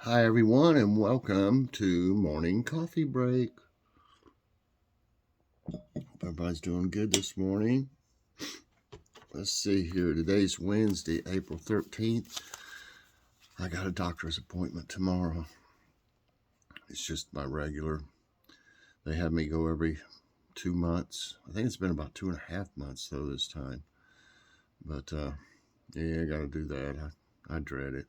Hi, everyone, and welcome to Morning Coffee Break. Everybody's doing good this morning. Let's see here. Today's Wednesday, April 13th. I got a doctor's appointment tomorrow. It's just my regular. They have me go every 2 months. I think it's been about 2.5 months, though, this time. But, yeah, I got to do that. I dread it.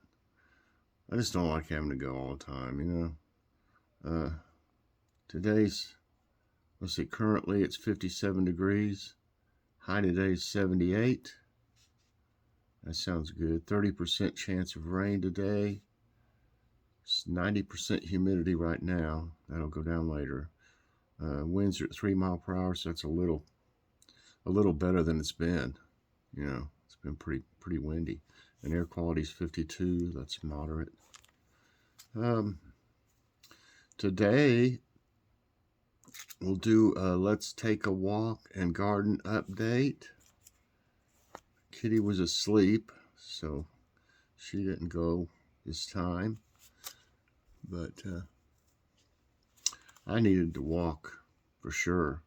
I just don't like having to go all the time, you know. Today's, let's see, currently it's 57 degrees. High today is 78. That sounds good. 30% chance of rain today. It's 90% humidity right now. That'll go down later. Winds are at 3 miles per hour, so that's a little better than it's been. You know, it's been pretty windy. And air quality is 52. That's moderate. Today we'll do a Let's Take a Walk and Garden update. Kitty was asleep, so she didn't go this time. But I needed to walk for sure.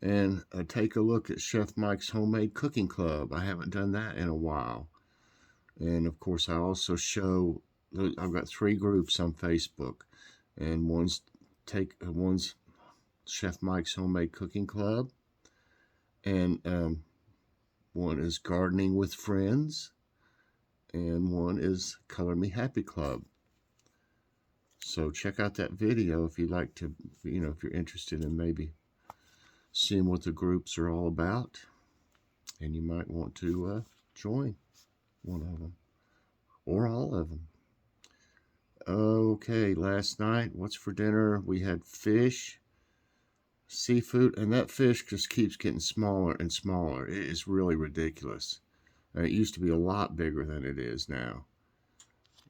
And take a look at Chef Mike's Homemade Cooking Club. I haven't done that in a while. And of course, I also show, I've got 3 groups on Facebook. And one's Chef Mike's Homemade Cooking Club. And one is Gardening with Friends. And one is Color Me Happy Club. So check out that video if you'd like to, if you're interested in maybe seeing what the groups are all about. And you might want to join one of them or all of them. Okay, last night, what's for dinner? We had fish, seafood, and that fish just keeps getting smaller and smaller. It is really ridiculous. And it used to be a lot bigger than it is now.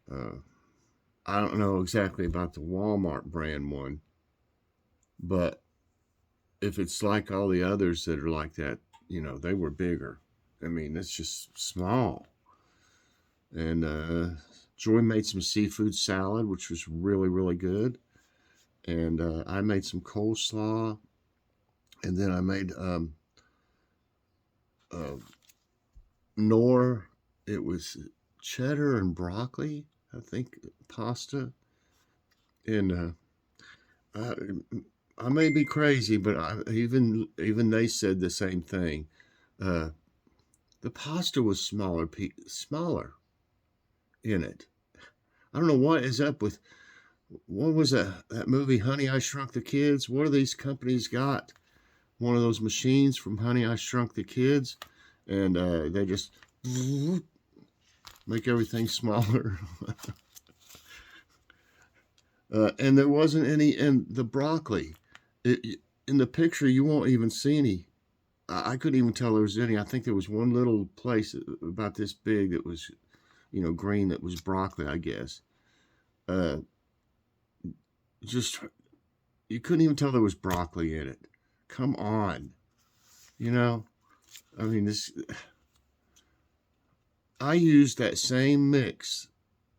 I don't know exactly about the Walmart brand one, but if it's like all the others that are like that, they were bigger. I mean, it's just small. And Joy made some seafood salad, which was really, really good. And I made some coleslaw. And then I made Knorr. It was cheddar and broccoli, I think, pasta. And I may be crazy, but even they said the same thing. The pasta was smaller in it. I don't know what is up with. What was that movie, Honey, I Shrunk the Kids? What do these companies got? One of those machines from Honey, I Shrunk the Kids, and they just make everything smaller. And there wasn't any in the broccoli. In the picture, you won't even see any. I couldn't even tell there was any. I think there was one little place about this big that was, green, that was broccoli, I guess. Just, you couldn't even tell there was broccoli in it. Come on. I mean, I used that same mix,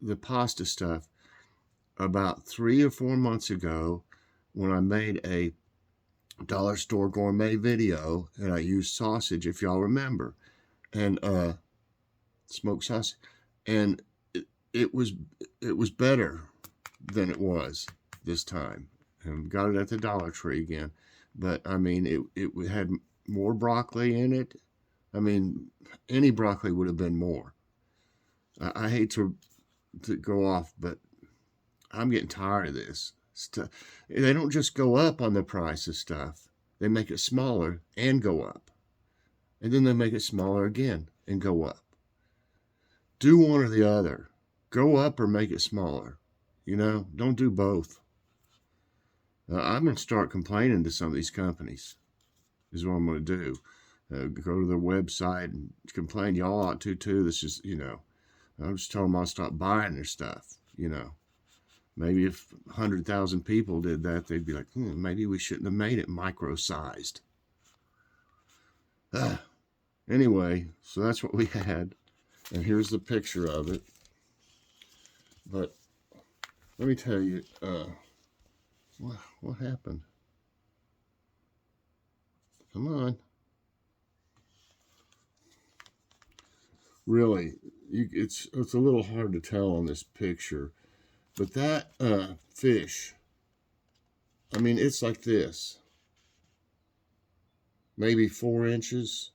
the pasta stuff, about 3 or 4 months ago when I made a dollar store gourmet video, and I used sausage, if y'all remember, and smoked sausage, and it was better than it was this time. And got it at the Dollar Tree again, but I mean, it had more broccoli in it. I mean, any broccoli would have been more. I hate to go off, but I'm getting tired of this stuff. They don't just go up on the price of stuff. They make it smaller and go up. And then they make it smaller again and go up. Do one or the other. Go up or make it smaller. Don't do both. I'm going to start complaining to some of these companies, is what I'm going to do. Go to their website and complain. Y'all ought to too. This is, I'm just telling them I'll stop buying their stuff, Maybe if 100,000 people did that, they'd be like, maybe we shouldn't have made it micro-sized. Anyway, so that's what we had. And here's the picture of it. But let me tell you, what happened? Come on. Really, it's a little hard to tell on this picture, but that fish, I mean, it's like this, maybe 4 inches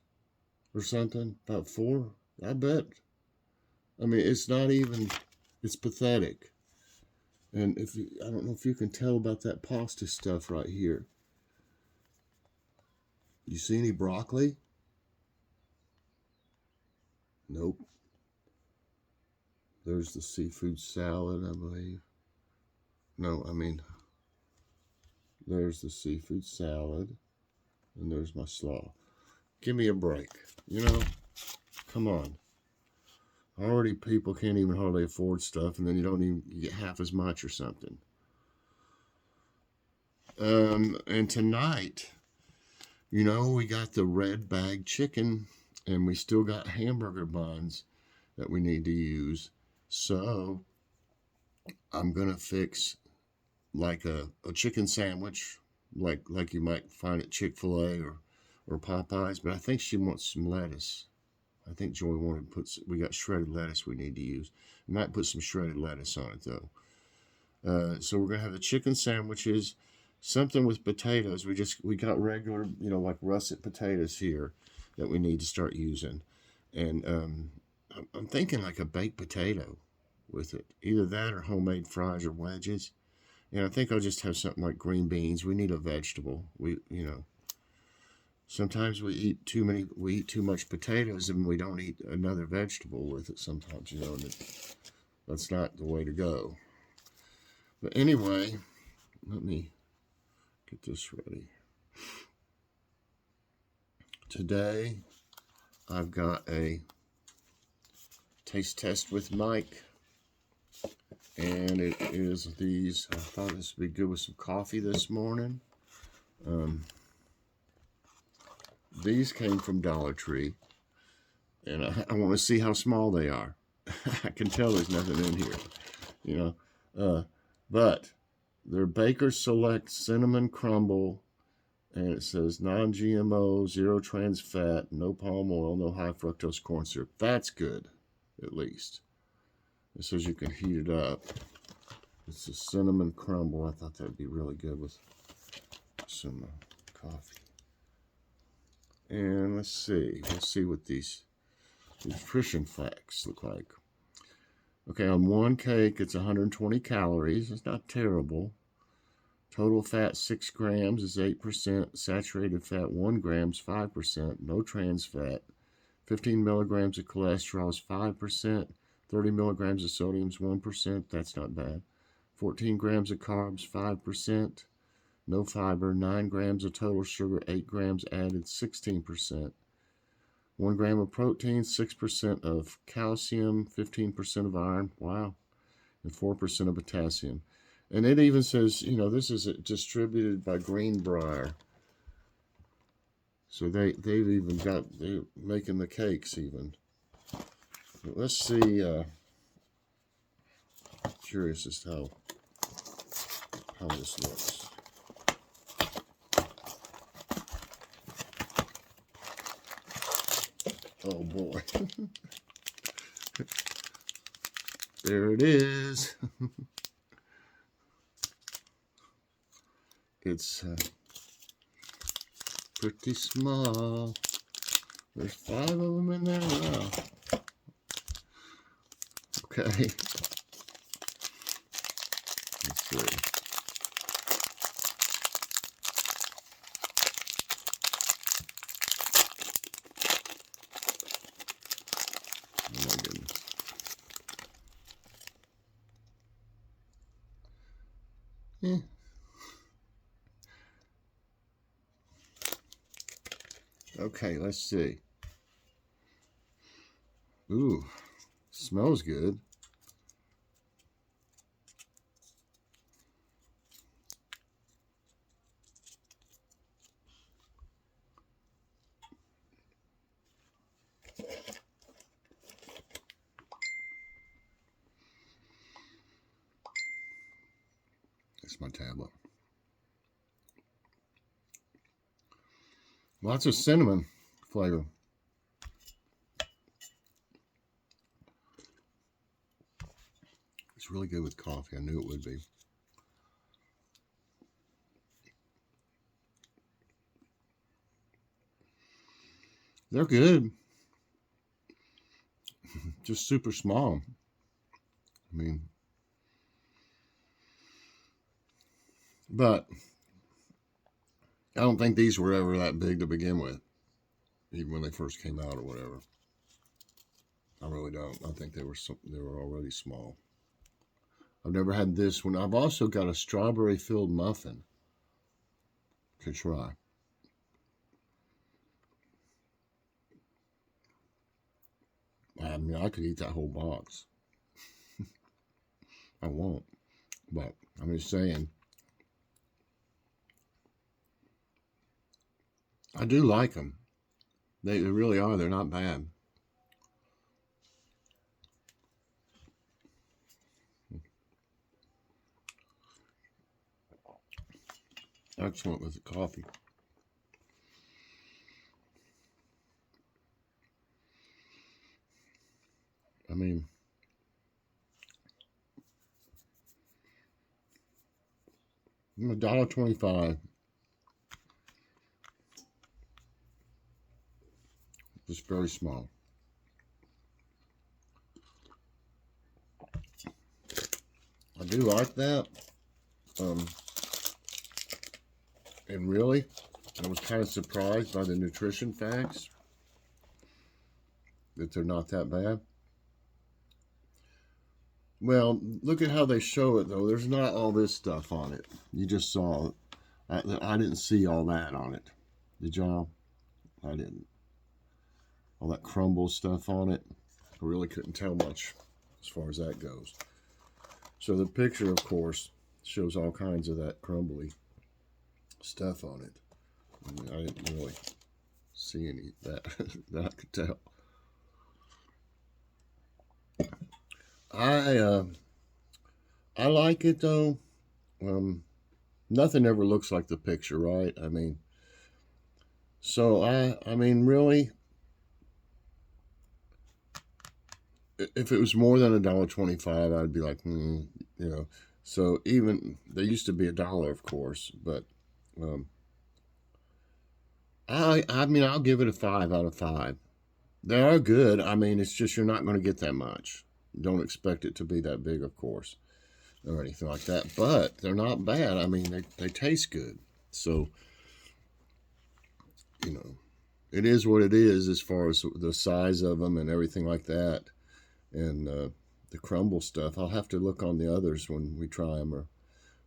or something, about 4, I bet. I mean, it's not even, it's pathetic. And I don't know if you can tell about that pasta stuff right here. You see any broccoli? Nope. There's the seafood salad, I believe. No, I mean, there's the seafood salad, and there's my slaw. Give me a break. You know, come on. Already people can't even hardly afford stuff, and then you get half as much or something. And tonight, you know, we got the red bag chicken, and we still got hamburger buns that we need to use. So I'm gonna fix like a chicken sandwich, like you might find at Chick-fil-A or Popeyes, but I think she wants some lettuce. I think Joy wanted to we got shredded lettuce we need to use. We might put some shredded lettuce on it though. So we're gonna have the chicken sandwiches, something with potatoes. We got regular, you know, like russet potatoes here that we need to start using, and I'm thinking like a baked potato with it, either that or homemade fries or wedges. And I think I'll just have something like green beans. We need a vegetable. You know, sometimes we eat too much potatoes and we don't eat another vegetable with it sometimes, you know, and that's not the way to go. But anyway, let me get this ready. Today, I've got a taste test with Mike, and it is these. I thought this would be good with some coffee this morning. These came from Dollar Tree, and I want to see how small they are. I can tell there's nothing in here, you know. But they're Baker Select Cinnamon Crumble, and it says non-GMO, zero trans fat, no palm oil, no high fructose corn syrup. That's good, at least. It says you can heat it up. It's a cinnamon crumble. I thought that'd be really good with some coffee. And let's see what these nutrition facts look like. Okay, on one cake, it's 120 calories. It's not terrible. Total fat 6 grams is 8%. Saturated fat 1 gram is 5%. No trans fat. 15 milligrams of cholesterol is 5%. 30 milligrams of sodium is 1%. That's not bad. 14 grams of carbs, 5%. No fiber. 9 grams of total sugar, 8 grams added, 16%. 1 gram of protein, 6% of calcium, 15% of iron, wow, and 4% of potassium. And it even says, you know, this is distributed by Greenbrier. So they're making the cakes even. But let's see, curious as to how this looks. Oh boy. There it is. It's pretty small. There's 5 of them in there. Wow. Okay. Let's see. Oh my goodness. Okay, let's see. Ooh, smells good. It's my tablet. Lots of cinnamon flavor. It's really good with coffee. I knew it would be. They're good. Just super small. I mean, but I don't think these were ever that big to begin with, even when they first came out or whatever. I really don't. I think they were already small. I've never had this one. I've also got a strawberry filled muffin to try. I mean, I could eat that whole box. I won't, but I'm just saying. I do like them. They really are. They're not bad. Excellent with the coffee. I mean, $1.25. Just very small. I do like that. And really, I was kind of surprised by the nutrition facts that they're not that bad. Well, look at how they show it, though. There's not all this stuff on it. You just saw it. I didn't see all that on it. Did y'all? I didn't. All that crumble stuff on it. I really couldn't tell much as far as that goes. So the picture, of course, shows all kinds of that crumbly stuff on it. I mean, I didn't really see any that that I could tell. I like it though. Nothing ever looks like the picture, right? I mean, so I mean, really, if it was more than $1.25, I'd be like, you know. So even they used to be $1, of course, but I mean, I'll give it a 5 out of 5. They are good. I mean, it's just you're not going to get that much. Don't expect it to be that big, of course, or anything like that. But they're not bad. I mean, they taste good. So, you know, it is what it is as far as the size of them and everything like that. And the crumble stuff, I'll have to look on the others when we try them, or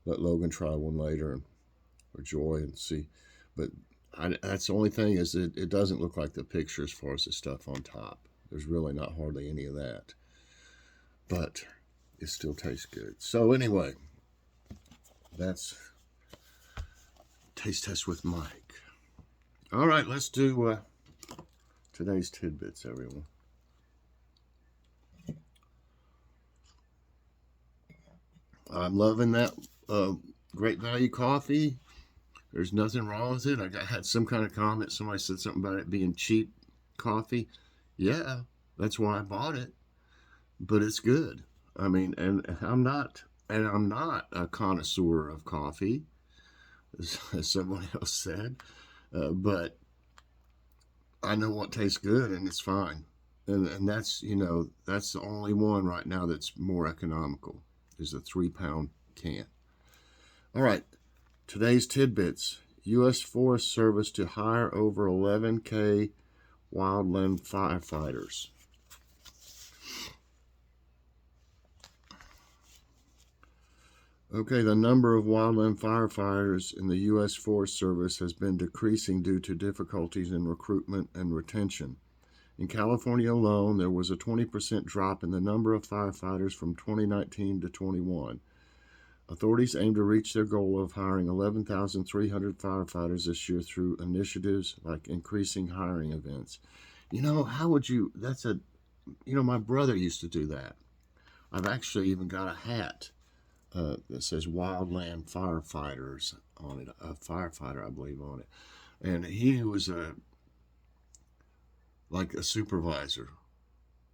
let Logan try one later, or Joy, and see. But that's the only thing is it doesn't look like the picture as far as the stuff on top. There's really not hardly any of that. But it still tastes good. So anyway, that's Taste Test with Mike. All right, let's do today's tidbits, everyone. I'm loving that Great Value coffee. There's nothing wrong with it. I had some kind of comment. Somebody said something about it being cheap coffee. Yeah, that's why I bought it. But it's good. I mean, and I'm not a connoisseur of coffee, as someone else said, but I know what tastes good, and it's fine. And that's that's the only one right now that's more economical is a 3-pound can. All right, today's tidbits: U.S. Forest Service to hire over 11K wildland firefighters. Okay, the number of wildland firefighters in the U.S. Forest Service has been decreasing due to difficulties in recruitment and retention. In California alone, there was a 20% drop in the number of firefighters from 2019 to 21. Authorities aim to reach their goal of hiring 11,300 firefighters this year through initiatives like increasing hiring events. How would you, my brother used to do that. I've actually even got a hat that says Wildland Firefighters on it, a firefighter, I believe, on it. And he was like a supervisor.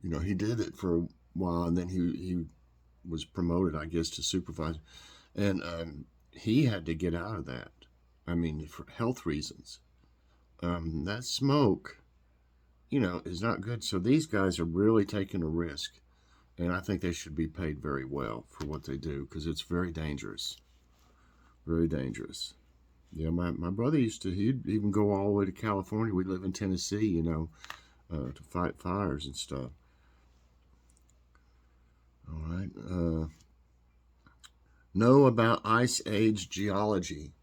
You know, he did it for a while, and then he was promoted, I guess, to supervisor. And he had to get out of that. I mean, for health reasons. That smoke, you know, is not good. So these guys are really taking a risk. And I think they should be paid very well for what they do because it's very dangerous. Very dangerous. Yeah, my brother he'd even go all the way to California. We live in Tennessee, you know, to fight fires and stuff. All right. Know about Ice Age geology.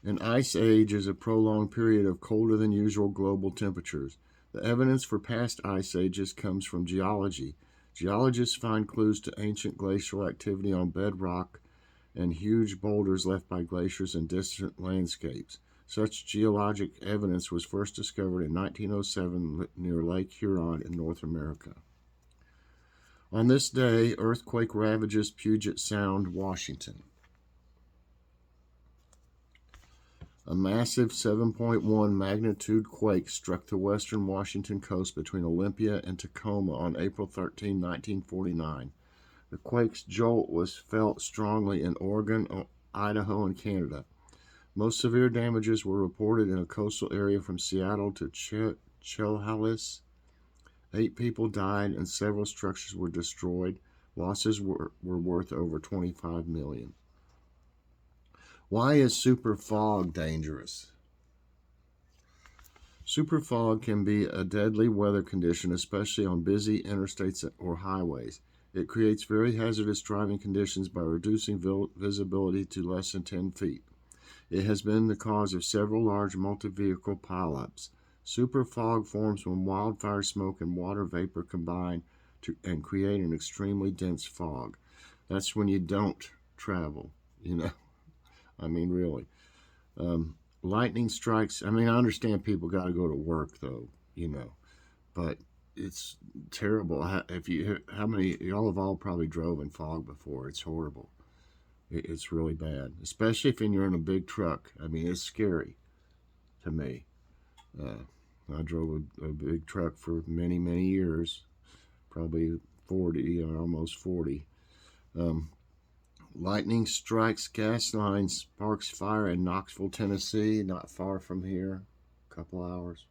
An ice age is a prolonged period of colder than usual global temperatures. The evidence for past ice ages comes from geology. Geologists find clues to ancient glacial activity on bedrock and huge boulders left by glaciers in distant landscapes. Such geologic evidence was first discovered in 1907 near Lake Huron in North America. On this day, earthquake ravages Puget Sound, Washington. A massive 7.1 magnitude quake struck the western Washington coast between Olympia and Tacoma on April 13, 1949. The quake's jolt was felt strongly in Oregon, Idaho, and Canada. Most severe damages were reported in a coastal area from Seattle to Chehalis. 8 people died and several structures were destroyed. Losses were worth over $25 million. Why is super fog dangerous? Super fog can be a deadly weather condition, especially on busy interstates or highways. It creates very hazardous driving conditions by reducing visibility to less than 10 feet. It has been the cause of several large multi-vehicle pileups. Super fog forms when wildfire smoke and water vapor combine and create an extremely dense fog. That's when you don't travel, you know. I mean, really. Lightning strikes. I mean, I understand people got to go to work, though, you know, but it's terrible. How many, y'all have all probably drove in fog before. It's horrible. It's really bad, especially if you're in a big truck. I mean, it's scary to me. I drove a big truck for many, many years, probably 40 or almost 40. Lightning strikes gas line, sparks fire in Knoxville, Tennessee, not far from here, a couple hours.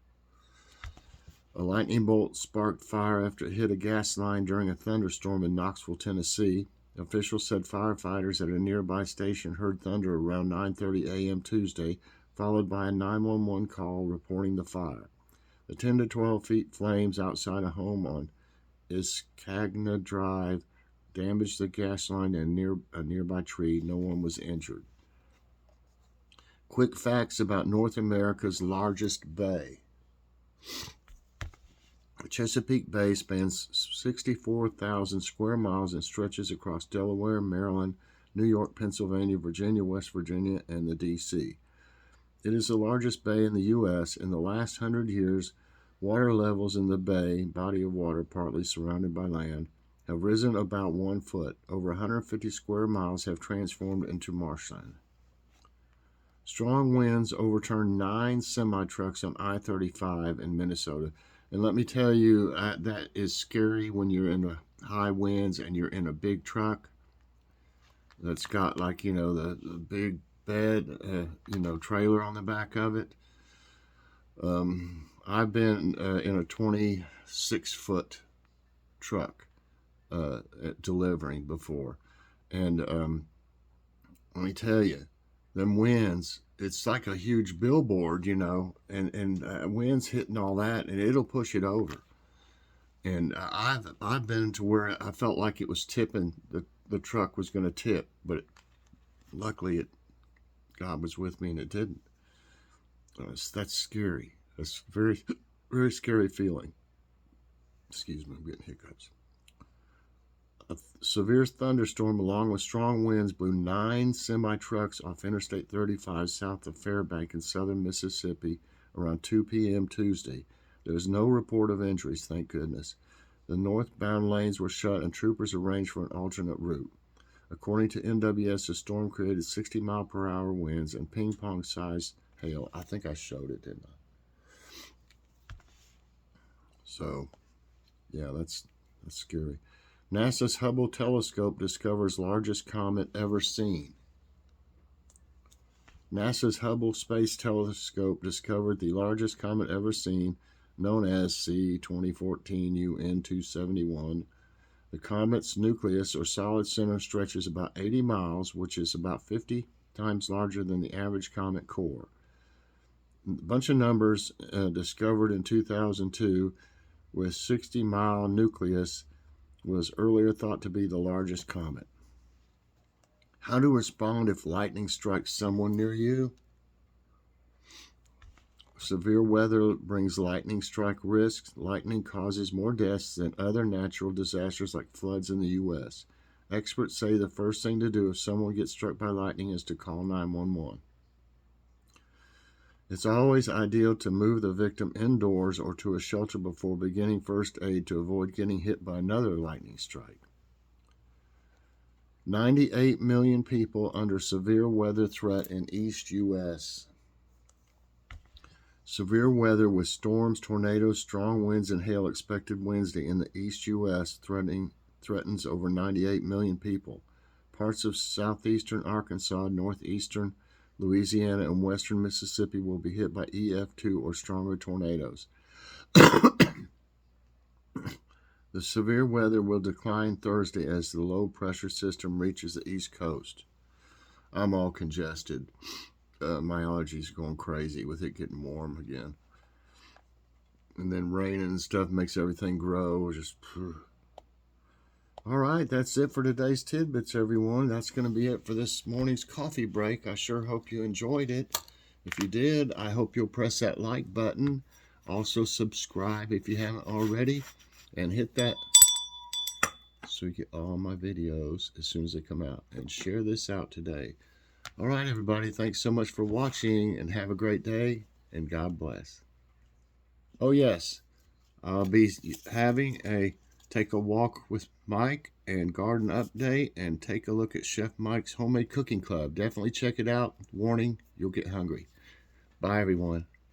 A lightning bolt sparked fire after it hit a gas line during a thunderstorm in Knoxville, Tennessee. Officials said firefighters at a nearby station heard thunder around 9:30 a.m. Tuesday, followed by a 911 call reporting the fire. The 10 to 12 feet flames outside a home on Iscagna Drive damaged the gas line and a nearby tree. No one was injured. Quick facts about North America's largest bay. Chesapeake Bay spans 64,000 square miles and stretches across Delaware, Maryland, New York, Pennsylvania, Virginia, West Virginia, and the D.C. It is the largest bay in the U.S. In the last 100 years, water levels in the bay, body of water partly surrounded by land, have risen about 1 foot. Over 150 square miles have transformed into marshland. Strong winds overturned 9 semi-trucks on I-35 in Minnesota. And let me tell you, that is scary when you're in high winds and you're in a big truck that's got, like, you know, the big bed, trailer on the back of it. I've been in a 26-foot truck delivering before. And let me tell you, them winds, it's like a huge billboard, you know, and winds hitting all that, and it'll push it over. And I've been to where I felt like it was tipping, the truck was going to tip, but luckily God was with me and it didn't. That's scary. That's very, very scary feeling. Excuse me, I'm getting hiccups. A severe thunderstorm along with strong winds blew 9 semi-trucks off Interstate 35 south of Fairbank in southern Mississippi around 2 p.m. Tuesday. There was no report of injuries, thank goodness. The northbound lanes were shut and troopers arranged for an alternate route. According to NWS, the storm created 60-mile-per-hour winds and ping-pong-sized hail. I think I showed it, didn't I? So, yeah, that's scary. NASA's Hubble telescope discovers largest comet ever seen. NASA's Hubble Space Telescope discovered the largest comet ever seen, known as C-2014 UN-271. The comet's nucleus, or solid center, stretches about 80 miles, which is about 50 times larger than the average comet core. A bunch of numbers discovered in 2002 with 60-mile nucleus was earlier thought to be the largest comet. How to respond if lightning strikes someone near you? Severe weather brings lightning strike risks. Lightning causes more deaths than other natural disasters like floods in the U.S. Experts say the first thing to do if someone gets struck by lightning is to call 911. It's always ideal to move the victim indoors or to a shelter before beginning first aid to avoid getting hit by another lightning strike. 98 million people under severe weather threat in East U.S. Severe weather with storms, tornadoes, strong winds, and hail expected Wednesday in the East U.S. threatens over 98 million people. Parts of southeastern Arkansas, northeastern Louisiana, and western Mississippi will be hit by EF2 or stronger tornadoes. The severe weather will decline Thursday as the low-pressure system reaches the East Coast. I'm all congested. My allergies are going crazy with it getting warm again. And then raining and stuff makes everything grow. All right, that's it for today's Tidbits, everyone. That's going to be it for this morning's coffee break. I sure hope you enjoyed it. If you did, I hope you'll press that like button. Also, subscribe if you haven't already. And hit that so you get all my videos as soon as they come out. And share this out today. All right, everybody. Thanks so much for watching. And have a great day. And God bless. Oh, yes. I'll be having a Take a Walk with Mike and garden update. And take a look at Chef Mike's Homemade Cooking Club. Definitely check it out. Warning, you'll get hungry. Bye, everyone.